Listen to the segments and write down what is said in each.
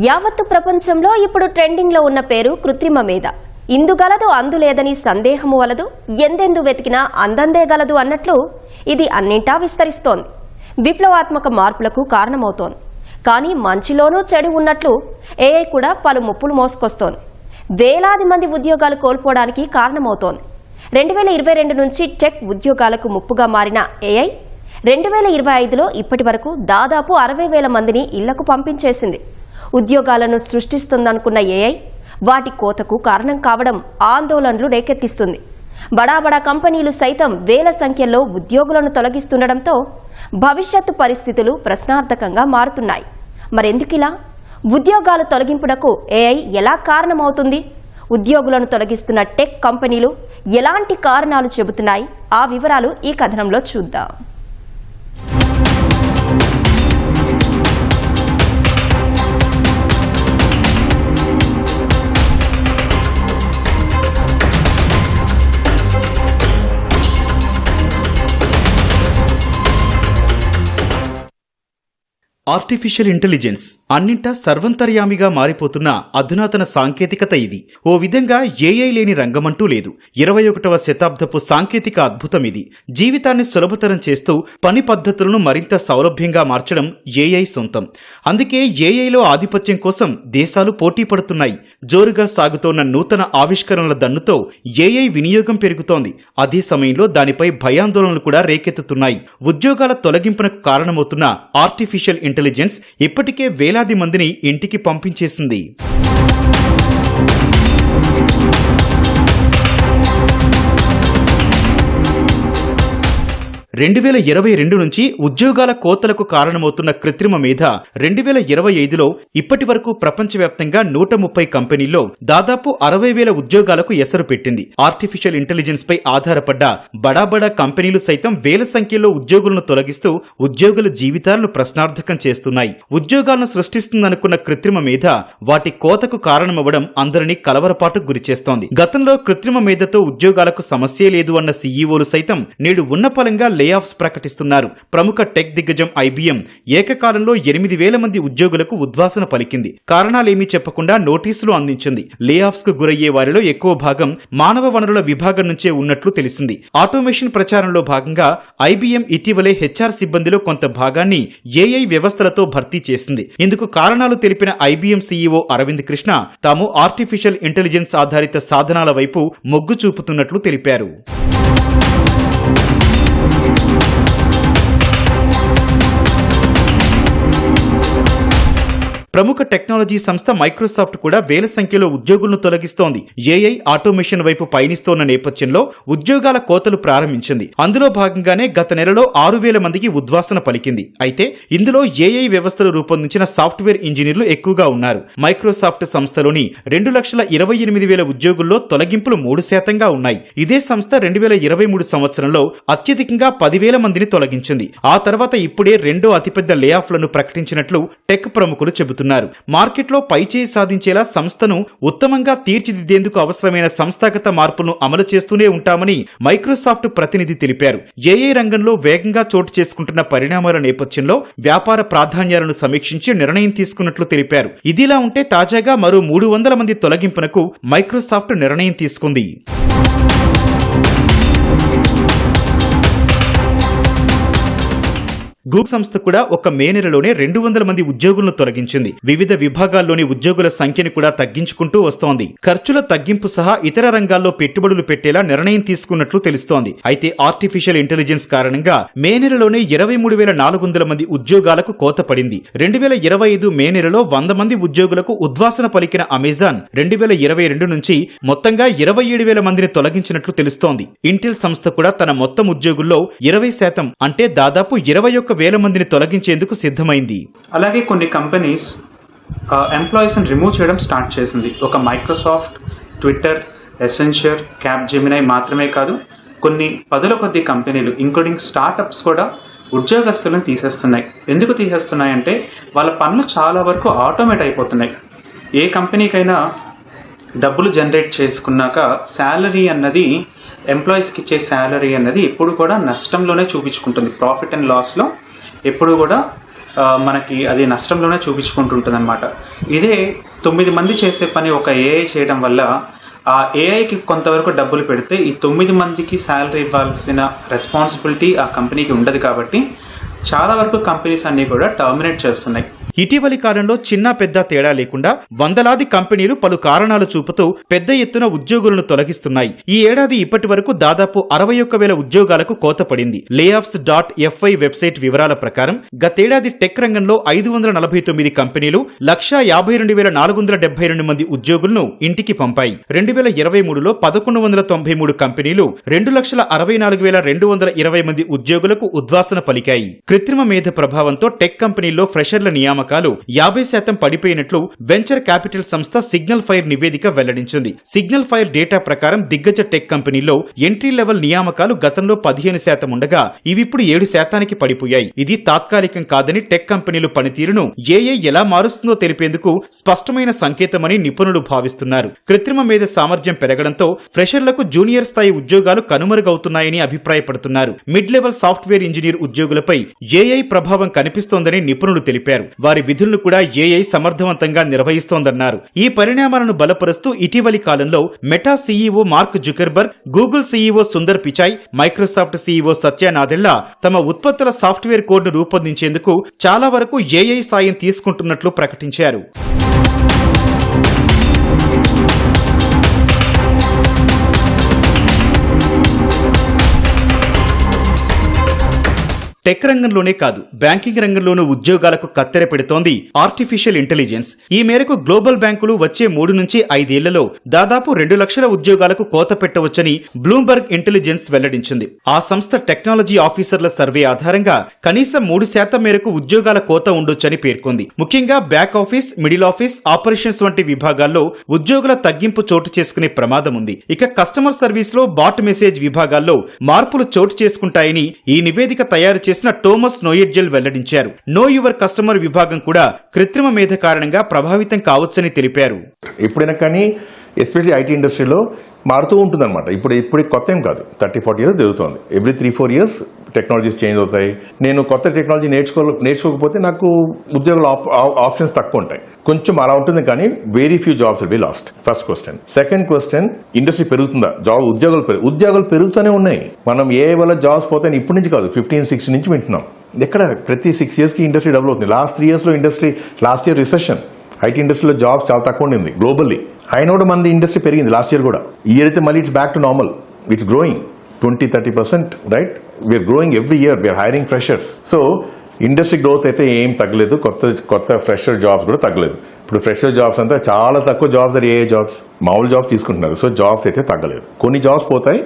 యావత్తు ప్రపంచంలో ఇప్పుడు ట్రెండింగ్లో ఉన్న పేరు కృత్రిమ మేధ. ఇందుగలదు అందులేదని సందేహము వలదు, ఎందెందు వెతికినా అందందే గలదు అన్నట్లు ఇది అన్నింటా విస్తరిస్తోంది. విప్లవాత్మక మార్పులకు కారణమవుతోంది. కానీ మంచిలోనూ చెడు ఉన్నట్లు ఏఐ కూడా పలు ముప్పులు మోసుకొస్తోంది. వేలాది మంది ఉద్యోగాలు కోల్పోవడానికి కారణమవుతోంది. 2022 నుంచి టెక్ ఉద్యోగాలకు ముప్పుగా మారిన ఏఐ 2025లో ఇప్పటి వరకు దాదాపు 60,000 మందిని ఇళ్లకు పంపించేసింది. ఉద్యోగాలను సృష్టిస్తుందనుకున్న ఏఐ వాటి కోతకు కారణం కావడం ఆందోళనలు రేకెత్తిస్తుంది. బడా కంపెనీలు సైతం వేల సంఖ్యలో ఉద్యోగులను తొలగిస్తుండటంతో భవిష్యత్తు పరిస్థితులు ప్రశ్నార్థకంగా మారుతున్నాయి. మరెందుకిలా? ఉద్యోగాలు తొలగింపునకు ఏఐ ఎలా కారణమవుతుంది? ఉద్యోగులను తొలగిస్తున్న టెక్ కంపెనీలు ఎలాంటి కారణాలు చెబుతున్నాయి? ఆ వివరాలు ఈ కథనంలో చూద్దాం. ఆర్టిఫిషియల్ ఇంటెలిజెన్స్ అన్నింటా సర్వంతర్యామిగా మారిపోతున్న అధునాతన సాంకేతికత ఇది. ఓ విధంగా ఏఐ లేని రంగమంటూ లేదు. 21వ శతాబ్దపు సాంకేతిక అద్భుతం ఇది. జీవితాన్ని సులభతరం చేస్తూ పని పద్ధతులను మరింత సౌలభ్యంగా మార్చడం ఏఐ సొంతం. అందుకే ఏఐలో ఆధిపత్యం కోసం దేశాలు పోటీ పడుతున్నాయి. జోరుగా సాగుతోన్న నూతన ఆవిష్కరణల దన్నుతో ఏఐ వినియోగం పెరుగుతోంది. అదే సమయంలో దానిపై భయాందోళనలు కూడా రేకెత్తుతున్నాయి. ఉద్యోగాల తొలగింపునకు కారణమవుతున్న ఆర్టిఫిషియల్ ఇంటెలిజెన్స్ ఇప్పటికే వేలాది మందిని ఇంటికి పంపించేసింది. 2022 నుంచి ఉద్యోగాల కోతలకు కారణమవుతున్న కృత్రిమ మేధ 2025లో ఇప్పటి వరకు ప్రపంచవ్యాప్తంగా 130 కంపెనీల్లో దాదాపు 60,000 ఉద్యోగాలకు ఎసరు పెట్టింది. ఆర్టిఫిషియల్ ఇంటెలిజెన్స్ పై ఆధారపడ్డ బడా కంపెనీలు సైతం వేల సంఖ్యలో ఉద్యోగులను తొలగిస్తూ ఉద్యోగుల జీవితాలను ప్రశ్నార్థకం చేస్తున్నాయి. ఉద్యోగాలను సృష్టిస్తుందనుకున్న కృత్రిమ మేధ వాటి కోతకు కారణమవ్వడం అందరినీ కలవరపాటుకు గురిచేస్తోంది. గతంలో కృత్రిమ మేధతో ఉద్యోగాలకు సమస్యే లేదు అన్న సీఈఓలు సైతం నేడు ఉన్నపలంగా లేఆఫ్స్ ప్రకటిస్తున్నారు. ప్రముఖ టెక్ దిగ్గజం ఐబీఎం ఏకకాలంలో 8,000 మంది ఉద్యోగులకు ఉద్వాసన పలికింది. కారణాలేమీ చెప్పకుండా నోటీసులు అందించింది. లేఆఫ్స్ కు గురయ్యే వారిలో ఎక్కువ భాగం మానవ వనరుల విభాగం నుంచే ఉన్నట్లు తెలిసింది. ఆటోమేషన్ ప్రచారంలో భాగంగా ఐబీఎం ఇటీవలే హెచ్ఆర్ సిబ్బందిలో కొంత భాగాన్ని ఏఐ వ్యవస్థలతో భర్తీ చేసింది. ఇందుకు కారణాలు తెలిపిన ఐబీఎం సీఈఓ అరవింద్ కృష్ణ తాము ఆర్టిఫిషియల్ ఇంటెలిజెన్స్ ఆధారిత సాధనాల వైపు మొగ్గు చూపుతున్నట్లు తెలిపారు. ప్రముఖ టెక్నాలజీ సంస్థ మైక్రోసాఫ్ట్ కూడా వేల సంఖ్యలో ఉద్యోగులను తొలగిస్తోంది. ఏఐ ఆటోమేషన్ వైపు పయనిస్తోన్న నేపథ్యంలో ఉద్యోగాల కోతలు ప్రారంభించింది. అందులో భాగంగానే గత నెలలో 6,000 మందికి ఉద్వాసన పలికింది. అయితే ఇందులో ఏఐ వ్యవస్థలు రూపొందించిన సాఫ్ట్వేర్ ఇంజనీర్లు ఎక్కువగా ఉన్నారు. మైక్రోసాఫ్ట్ సంస్థలోని 2,28,000 ఉద్యోగుల్లో తొలగింపులు 3% ఉన్నాయి. ఇదే సంస్థ 2023 సంవత్సరంలో అత్యధికంగా 10,000 మందిని తొలగించింది. ఆ తర్వాత ఇప్పుడే రెండో అతిపెద్ద లేఆఫ్లను ప్రకటించినట్లు టెక్ ప్రముఖులు చెబుతున్నారు. మార్కెట్లో పైచేయి సాధించేలా సంస్థను ఉత్తమంగా తీర్చిదిద్దేందుకు అవసరమైన సంస్థాగత మార్పులను అమలు చేస్తూనే ఉంటామని మైక్రోసాఫ్ట్ ప్రతినిధి తెలిపారు. ఏఐ రంగంలో వేగంగా చోటు చేసుకుంటున్న పరిణామాల నేపథ్యంలో వ్యాపార ప్రాధాన్యాలను సమీక్షించి నిర్ణయం తీసుకున్నట్లు తెలిపారు. ఇదిలా ఉంటే తాజాగా మరో 300 మంది తొలగింపునకు మైక్రోసాఫ్ట్ నిర్ణయం తీసుకుంది. గూగుల్ సంస్థ కూడా ఒక మే నెలలోనే 200 మంది ఉద్యోగులను తొలగించింది. వివిధ విభాగాల్లోని ఉద్యోగుల సంఖ్యను కూడా తగ్గించుకుంటూ వస్తోంది. ఖర్చుల తగ్గింపు సహా ఇతర రంగాల్లో పెట్టుబడులు పెట్టేలా నిర్ణయం తీసుకున్నట్లు తెలుస్తోంది. అయితే ఆర్టిఫిషియల్ ఇంటెలిజెన్స్ కారణంగా మే నెలలోనే 23,400 మంది ఉద్యోగాలకు కోత పడింది. 2025 మే నెలలో 100 మంది ఉద్యోగులకు ఉద్వాసన పలికిన అమెజాన్ 2022 నుంచి మొత్తంగా 27,000 మందిని తొలగించినట్లు తెలుస్తోంది. ఇంటెల్ సంస్థ కూడా తన మొత్తం ఉద్యోగుల్లో 20% అంటే దాదాపు 21,000 మందిని తొలగించేందుకు సిద్ధమైంది. అలాగే కొన్ని కంపెనీస్ ఎంప్లాయీస్ ని రిమూవ్ చేయడం స్టార్ట్ చేసింది. ఒక మైక్రోసాఫ్ట్, ట్విట్టర్, ఎసెన్షియర్, క్యాప్జెమినై మాత్రమే కాదు, కొన్ని పదుల కొద్ది కంపెనీలు ఇంక్లూడింగ్ స్టార్టప్స్ కూడా ఉద్యోగస్తులను తీసేస్తున్నాయి. ఎందుకు తీసేస్తున్నాయంటే వాళ్ళ పనులు చాలా వరకు ఆటోమేట్ అయిపోతున్నాయి. ఏ కంపెనీకైనా డబ్బులు జనరేట్ చేసుకున్నాక శాలరీ అన్నది ఎంప్లాయీస్కి ఇచ్చే శాలరీ అన్నది ఎప్పుడు కూడా నష్టంలోనే చూపించుకుంటుంది. ప్రాఫిట్ అండ్ లాస్లో ఎప్పుడు కూడా మనకి అది నష్టంలోనే చూపించుకుంటుంటుంది అనమాట. ఇదే 9 మంది చేసే పని ఒక ఏఐ చేయడం వల్ల ఆ ఏఐకి కొంతవరకు డబ్బులు పెడితే ఈ 9 మందికి శాలరీ ఇవ్వాల్సిన రెస్పాన్సిబిలిటీ ఆ కంపెనీకి ఉండదు. కాబట్టి చాలా వరకు కంపెనీస్ అన్ని కూడా టర్మినేట్ చేస్తున్నాయి. ఇటీవలి కాలంలో చిన్న పెద్ద తేడా లేకుండా వందలాది కంపెనీలు పలు కారణాలు చూపుతూ పెద్ద ఎత్తున ఉద్యోగులను తొలగిస్తున్నాయి. ఈ ఏడాది ఇప్పటి వరకు దాదాపు 61,000 ఉద్యోగాలకు కోత పడింది. layoffs.fi వెబ్సైట్ వివరాల ప్రకారం గతేడాది టెక్ రంగంలో 549 కంపెనీలు 152,472 మంది ఉద్యోగులను ఇంటికి పంపాయి. 2023లో 1,193 కంపెనీలు 2,64,220 మంది ఉద్యోగులకు ఉద్వాసన పలికాయి. కృత్రిమ మేధ ప్రభావంతో టెక్ కంపెనీల్లో ఫ్రెషర్ల నియామకాలు 50% పడిపోయినట్లు వెంచర్ క్యాపిటల్ సంస్థ సిగ్నల్ ఫైర్ నివేదిక వెల్లడించింది. సిగ్నల్ ఫైర్ డేటా ప్రకారం దిగ్గజ టెక్ కంపెనీల్లో ఎంట్రీ లెవెల్ నియామకాలు గతంలో 15% ఉండగా ఇవిప్పుడు 7% పడిపోయాయి. ఇది తాత్కాలికం కాదని టెక్ కంపెనీలు పనితీరును ఏఐ ఎలా మారుస్తుందో తెలిపేందుకు స్పష్టమైన సంకేతమని నిపుణులు భావిస్తున్నారు. కృత్రిమ మేధ సామర్థ్యం పెరగడంతో ఫ్రెషర్లకు జూనియర్ స్థాయి ఉద్యోగాలు కనుమరుగవుతున్నాయని అభిప్రాయపడుతున్నారు. మిడ్ లెవెల్ సాఫ్ట్వేర్ ఇంజనీర్ ఉద్యోగులపై ఏఐ ప్రభావం కనిపిస్తోందని నిపుణులు తెలిపారు. వారి విధులను కూడా ఏఐ సమర్థవంతంగా నిర్వహిస్తోందన్నారు. ఈ పరిణామాలను బలపరుస్తూ ఇటీవలి కాలంలో Meta CEO Mark Zuckerberg, Google CEO Sundar Pichai, Microsoft CEO Satya Nadella తమ ఉత్పత్తుల సాఫ్ట్వేర్ కోడ్ను రూపొందించేందుకు చాలా వరకు ఏఐ సాయం తీసుకుంటున్నట్లు ప్రకటించారు. టెక్ రంగంలోనే కాదు బ్యాంకింగ్ రంగంలోనూ ఉద్యోగాలకు కత్తెర పెడుతోంది ఆర్టిఫిషియల్ ఇంటెలిజెన్స్. ఈ మేరకు గ్లోబల్ బ్యాంకులు వచ్చే 3 నుంచి 5 ఏళ్లలో దాదాపు 2 లక్షల ఉద్యోగాలకు కోత పెట్టవచ్చని బ్లూంబర్గ్ ఇంటెలిజెన్స్ వెల్లడించింది. ఆ సంస్థ టెక్నాలజీ ఆఫీసర్ల సర్వే ఆధారంగా కనీసం 3% మేరకు ఉద్యోగాల కోత ఉండొచ్చని పేర్కొంది. ముఖ్యంగా back office, middle office, operations వంటి విభాగాల్లో ఉద్యోగుల తగ్గింపు చోటు చేసుకునే ప్రమాదం ఉంది. ఇక కస్టమర్ సర్వీస్ లో బాట్ మెసేజ్ విభాగాల్లో మార్పులు చోటు చేసుకుంటాయని ఈ నివేదిక తయారు చేసిన టోమస్ నోయెడ్జెల్ వెల్లడించారు. నో యువర్ కస్టమర్ విభాగం కూడా కృత్రిమ మేధ కారణంగా ప్రభావితం కావచ్చని తెలిపారు. ఎప్పుడైనా కానీ ఎస్పెషల్లీ ఐటీ ఇండస్ట్రీలో మారుతూ ఉంటుంది అనమాట. ఇప్పుడు కొత్త ఏం కాదు, 30-40 ఇయర్స్ జరుగుతుంది. ఎవ్రీ 3-4 ఇయర్స్ టెక్నాలజీస్ చేంజ్ అవుతాయి. నేను కొత్త టెక్నాలజీ నేర్చుకోకపోతే నాకు ఉద్యోగాల ఆప్షన్స్ తక్కువ ఉంటాయి. కొంచెం అలా ఉంటుంది, కానీ very few jobs will be last. First question. Second question, industry పెరుగుతుందా? ఉద్యోగాలు పెరుగుతూనే ఉన్నాయి. మనం ఏ వల్ల జాబ్స్ పోతాయని ఇప్పటి నుంచి కాదు, 15-16 నుంచి వింటున్నాం. ఎక్కడ ప్రతి 6 ఇయర్స్కి ఇండస్ట్రీ డెవలప్ అవుతుంది. లాస్ట్ 3 ఇయర్స్లో industry, last year recession, IT ఇండస్ట్రీలో జాబ్స్ చాలా తక్కువ ఉండింది గ్లోబల్లీ. అయినా కూడా మంది ఇండస్ట్రీ పెరిగింది లాస్ట్ ఇయర్ కూడా. ఈ ఇయర్ అయితే మళ్ళీ it's back to normal. It's growing 20-30%, right? We're growing every year, we're hiring freshers. So industry growth అయితే ఏం తగ్గలేదు, కొత్త ఫ్రెషర్ జాబ్స్ కూడా తగ్గలేదు. ఇప్పుడు ఫ్రెషర్ జాబ్స్ అంతా చాలా తక్కువ జాబ్స్, ఏ జాబ్స్ మామూలు జాబ్స్ తీసుకుంటున్నారు. సో జాబ్స్ అయితే తగ్గలేదు. కొన్ని జాబ్స్ పోతాయి,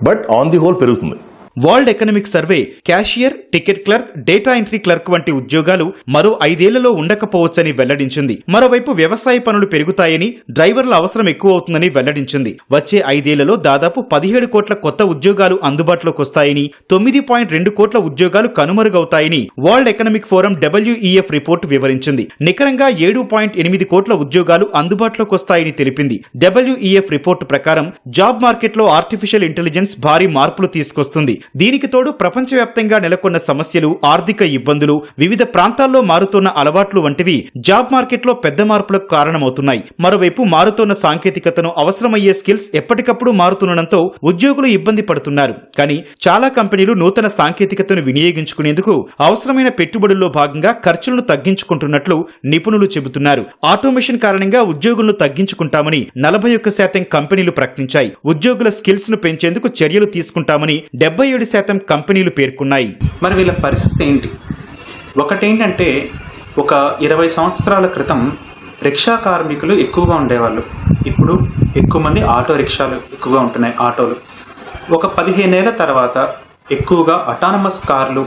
బట్ ఆన్ ది హోల్ పెరుగుతుంది. World economic survey cashier, ticket clerk, data entry clerk వంటి ఉద్యోగాలు మరో 5 ఏళ్లలో ఉండకపోవచ్చని వెల్లడించింది. మరోవైపు వ్యవసాయ పనులు పెరుగుతాయని, డ్రైవర్ల అవసరం ఎక్కువ అవుతుందని వెల్లడించింది. వచ్చే 5 ఏళ్లలో దాదాపు 17 కోట్ల కొత్త ఉద్యోగాలు అందుబాటులోకి వస్తాయని, 9.2 కోట్ల ఉద్యోగాలు కనుమరుగవుతాయని World Economic Forum WEF report వివరించింది. నికరంగా 7.8 కోట్ల ఉద్యోగాలు అందుబాటులోకి వస్తాయని తెలిపింది. WEF రిపోర్టు ప్రకారం జాబ్ మార్కెట్లో ఆర్టిఫిషియల్ ఇంటెలిజెన్స్ భారీ మార్పులు తీసుకొస్తుంది. దీనికి తోడు ప్రపంచవ్యాప్తంగా నెలకొన్న సమస్యలు, ఆర్థిక ఇబ్బందులు, వివిధ ప్రాంతాల్లో మారుతున్న అలవాట్లు వంటివి జాబ్ మార్కెట్లో పెద్ద మార్పులకు కారణమవుతున్నాయి. మరోవైపు మారుతున్న సాంకేతికతను, అవసరమయ్యే స్కిల్స్ ఎప్పటికప్పుడు మారుతుండటంతో ఉద్యోగులు ఇబ్బంది పడుతున్నారు. కానీ చాలా కంపెనీలు నూతన సాంకేతికతను వినియోగించుకునేందుకు అవసరమైన పెట్టుబడుల్లో భాగంగా ఖర్చులను తగ్గించుకుంటున్నట్లు నిపుణులు చెబుతున్నారు. ఆటోమేషన్ కారణంగా ఉద్యోగులను తగ్గించుకుంటామని 41% కంపెనీలు ప్రకటించాయి. ఉద్యోగుల స్కిల్స్ ను పెంచేందుకు చర్యలు తీసుకుంటామని 77% కంపెనీలు పేర్కొన్నాయి. మరి వీళ్ళ పరిస్థితి ఏంటి? ఒకటేంటంటే, ఒక 20 సంవత్సరాల క్రితం రిక్షా కార్మికులు ఎక్కువగా ఉండేవాళ్ళు. ఇప్పుడు ఎక్కువ మంది ఆటో రిక్షాలు ఎక్కువగా ఉంటున్నాయి, ఆటోలు. ఒక 15 ఏళ్ల తర్వాత ఎక్కువగా అటానమస్ కార్లు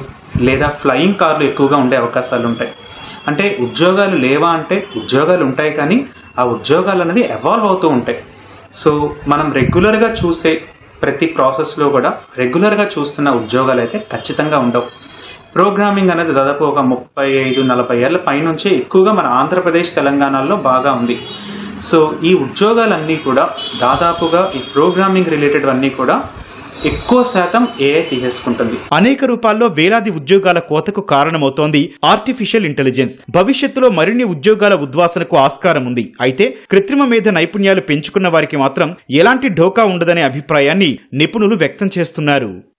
లేదా ఫ్లయింగ్ కార్లు ఎక్కువగా ఉండే అవకాశాలు ఉంటాయి. అంటే ఉద్యోగాలు లేవా అంటే ఉద్యోగాలు ఉంటాయి, కానీ ఆ ఉద్యోగాలు అనేది ఎవాల్వ్ అవుతూ ఉంటాయి. సో మనం రెగ్యులర్గా చూసే ప్రతి ప్రాసెస్లో కూడా రెగ్యులర్గా చూస్తున్న ఉద్యోగాలు అయితే ఖచ్చితంగా ఉండవు. ప్రోగ్రామింగ్ అనేది దాదాపు ఒక 35-40 ఏళ్ల పైనుంచి ఎక్కువగా మన ఆంధ్రప్రదేశ్, తెలంగాణలో బాగా ఉంది. సో ఈ ఉద్యోగాలన్నీ కూడా దాదాపుగా ఈ ప్రోగ్రామింగ్ రిలేటెడ్ అన్నీ కూడా ఎక్కువ శాతం ఏఐ తీసేసుకుంటుంది. అనేక రూపాల్లో వేలాది ఉద్యోగాల కోతకు కారణమవుతోంది ఆర్టిఫిషియల్ ఇంటెలిజెన్స్. భవిష్యత్తులో మరిన్ని ఉద్యోగాల ఉద్వాసనకు ఆస్కారం ఉంది. అయితే కృత్రిమ మేధ నైపుణ్యాలు పెంచుకున్న వారికి మాత్రం ఎలాంటి ఢోకా ఉండదనే అభిప్రాయాన్ని నిపుణులు వ్యక్తం చేస్తున్నారు.